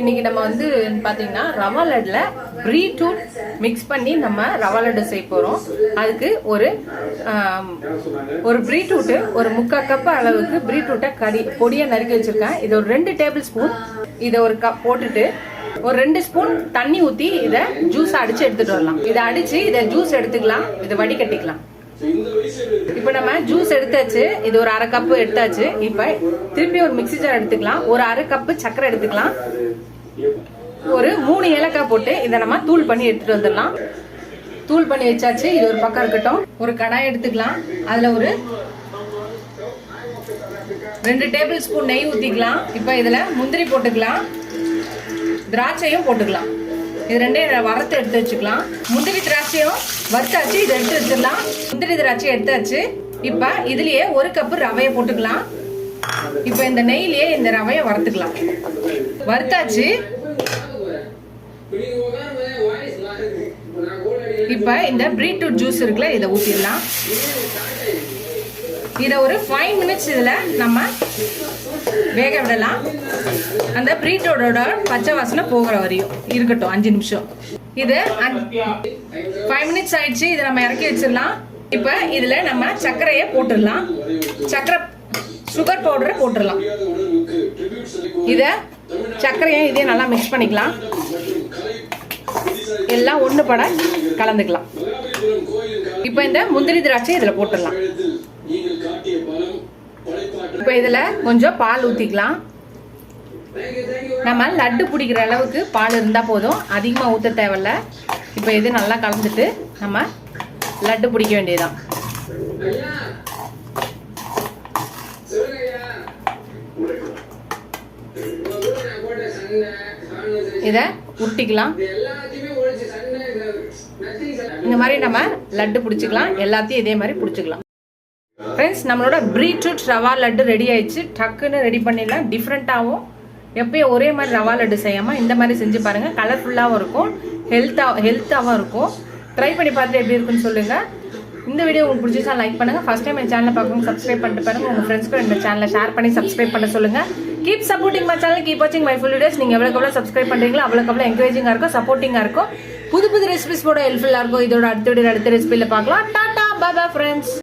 இன்னைக்கு நம்ம வந்து பாத்தீங்கன்னா ரவா லட்டுல பீட்ரூட் மிக்ஸ் பண்ணி நம்ம ரவா லட்டு செய்ய போறோம். அதுக்கு ஒரு பீட்ரூட் ஒரு 3/4 கப் அளவுக்கு பீட்ரூட்டை பொடியா நறுக்கி வச்சிருக்கேன். இது ஒரு 2 டேபிள் ஸ்பூன். இதை ஒரு கப் போட்டுட்டு ஒரு 2 ஸ்பூன் தண்ணி ஊத்தி இதை ஜூஸ் அடிச்சு எடுத்துட்டு வரலாம். இதை அடிச்சு இதை ஜூஸ் எடுத்துக்கலாம். இதை வடிகட்டிக்கலாம். இப்ப நம்ம ஜூஸ் எடுத்தாச்சு. இது ஒரு 1/2 கப் எடுத்தாச்சு. இப்ப திருப்பி ஒரு மிக்ஸி ஜார் எடுத்துக்கலாம். ஒரு 1/2 கப் சர்க்கரை எடுத்துக்கலாம். ஒரு 3 ஏலக்காய் போட்டு இதை நம்ம தூள் பண்ணி எடுத்துட்டு வந்துடலாம். தூள் பண்ணி வச்சாச்சு. இது ஒரு பக்கம் இருக்கட்டும். ஒரு கடாய் எடுத்துக்கலாம். அதுல ஒரு 2 டேபிள் ஸ்பூன் நெய் ஊத்திக்கலாம். இப்ப இதுல முந்திரி போட்டுக்கலாம். திராட்சையும் போட்டுக்கலாம். இது ரெண்டையும் வறுத்து எடுத்து வச்சுக்கலாம். முந்திரி திராட்சையும் வறுத்தாச்சு. இதை எடுத்து வச்சிடலாம். முந்திரி திராட்சையை எடுத்தாச்சு. இப்ப இதுலயே 1 கப் ரவையை போட்டுக்கலாம். இப்ப இந்த நெய்லயே இந்த ரவையை வறுத்துக்கலாம். வறுத்தாச்சு. இப்ப இந்த பீட்ரூட் ஜூஸ் இருக்குல்ல, இதை ஊத்திடலாம். இத ஒரு 5 மினிட்ஸ் இதுல நம்ம வேக விடலாம். அந்த பீட்ரூட்டோட பச்சை வாசனை போகிற வரையும் இருக்கட்டும். 5 நிமிஷம். இது 5 மினிட்ஸ் ஆயிடுச்சு. இதை நம்ம இறக்கி வச்சிடலாம். இப்ப இதுல நம்ம சர்க்கரையை போட்டுடலாம். சுகர் பவுடரை போட்டுடலாம். இத சர்க்கரையும் இதே நல்லா மிக்ஸ் பண்ணிக்கலாம். எல்லாம் ஒண்ணு பட கலந்துக்கலாம். இப்ப இந்த முந்திரி திராட்சை இதுல போட்டுடலாம். இப்ப இதுல கொஞ்சம் பால் ஊத்திக்கலாம். நம்ம லட்டு பிடிக்கிற அளவுக்கு பால் இருந்தா போதும். அதிகமா ஊத்த தேவையில்ல. இப்ப இது நல்லா கலந்துட்டு நம்ம லட்டு பிடிக்க வேண்டியதுதான். இத உருட்டிக்கலாம். இந்த மாதிரி நம்ம லட்டு பிடிச்சிக்கலாம். எல்லாத்தையும் இதே மாதிரி பிடிச்சிக்கலாம். ஃப்ரெண்ட்ஸ், நம்மளோட பீட்ரூட் ரவா லட்டு ரெடி ஆயிடுச்சு. டக்குன்னு ரெடி பண்ணிடலாம். டிஃப்ரெண்ட்டாகவும் எப்பயும் ஒரே மாதிரி ரவா லட்டு செய்யாமல் இந்த மாதிரி செஞ்சு பாருங்கள். கலர்ஃபுல்லாகவும் இருக்கும், ஹெல்த்தாகவும் இருக்கும். ட்ரை பண்ணி பார்த்துட்டு எப்படி இருக்குன்னு சொல்லுங்கள். இந்த வீடியோ உங்களுக்கு பிடிச்சிச்சா லைக் பண்ணுங்கள். ஃபர்ஸ்ட் டைம் என் சேனலை பார்க்கணும் சப்ஸ்கிரைப் பண்ணிட்டு பாருங்கள். உங்கள் ஃப்ரெண்ட்ஸ்க்கு இந்த சேனலை ஷேர் பண்ணி சப்ஸ்கிரைப் பண்ண சொல்லுங்கள். Keep supporting my channel, keep வாட்சிங் மை ஃபுல் வீடியோஸ். நீங்கள் எவ்வளோ சப்ஸ்கிரைப் பண்ணுறீங்களோ அவ்வளோ என்கரேஜிங்காக இருக்கும், சப்போர்ட்டிங்காக இருக்கும். புது ரெசிபிஸ் போட ஹெல்ப்ஃபுல்லாக இருக்கும். இதோட அடுத்த ரெசிபியில் பார்க்கலாம். Tata, bye bye friends.